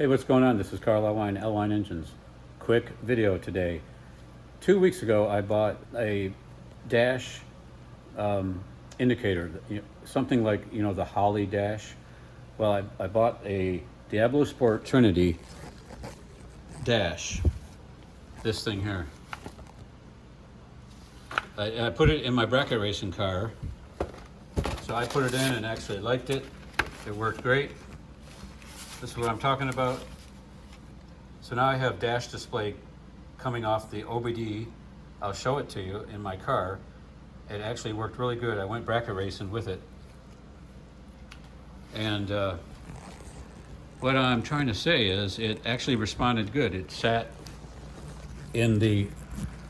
Hey, what's going on? This is Carl L-Wine Engines. Quick video today. 2 weeks ago, I bought a dash indicator, something like, the Holly dash. Well, I bought a DiabloSport Trinity dash, this thing here. I put it in my bracket racing car. So I put it in and actually liked it. It worked great. This is what I'm talking about. So now I have dash display coming off the OBDII. I'll show it to you in my car. It actually worked really good. I went bracket racing with it. And what I'm trying to say is it actually responded good. It sat in the,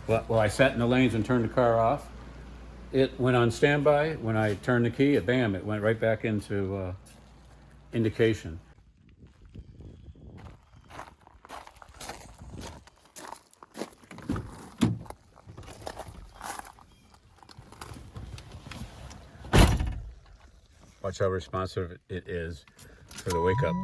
well, I sat in the lanes and turned the car off. It went on standby. When I turned the key, it went right back into indication. Watch how responsive it is for the wake up.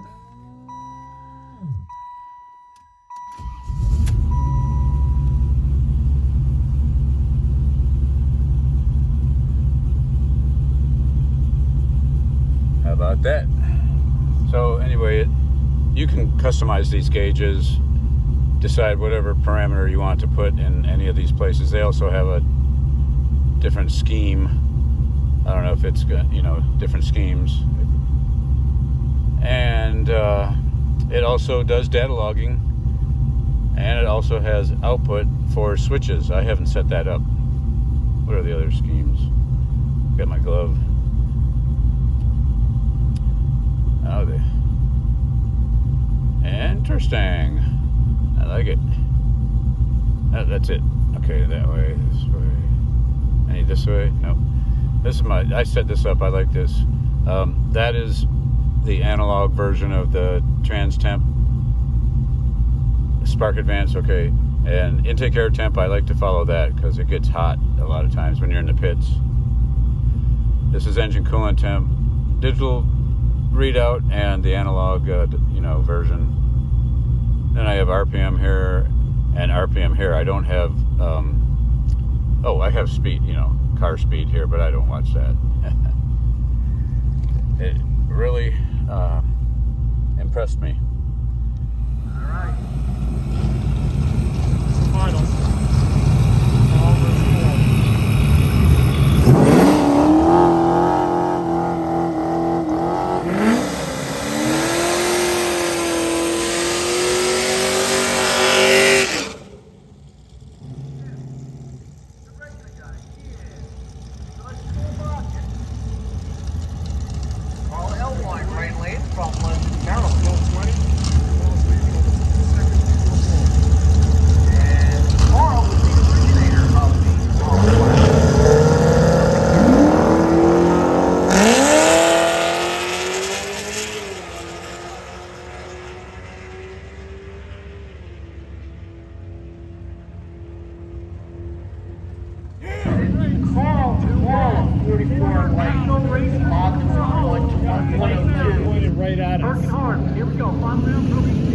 How about that? So anyway, you can customize these gauges, decide whatever parameter you want to put in any of these places. They also have a different scheme. I don't know if it's good, different schemes. And it also does data logging, and it also has output for switches. I haven't set that up. What are the other schemes? Got my glove. Oh, interesting. I like it. That's it. Okay, that way, this way. Any this way? Nope. This is I set this up. I like this. That is the analog version of the trans temp. Spark advance, okay. And intake air temp, I like to follow that because it gets hot a lot of times when you're in the pits. This is engine coolant temp, digital readout, and the analog, version. Then I have RPM here and RPM here. I don't have, I have speed, car speed here, but I don't watch that. It really impressed me. All right. Final. Right at us. Working hard. Here we go. 5 rounds.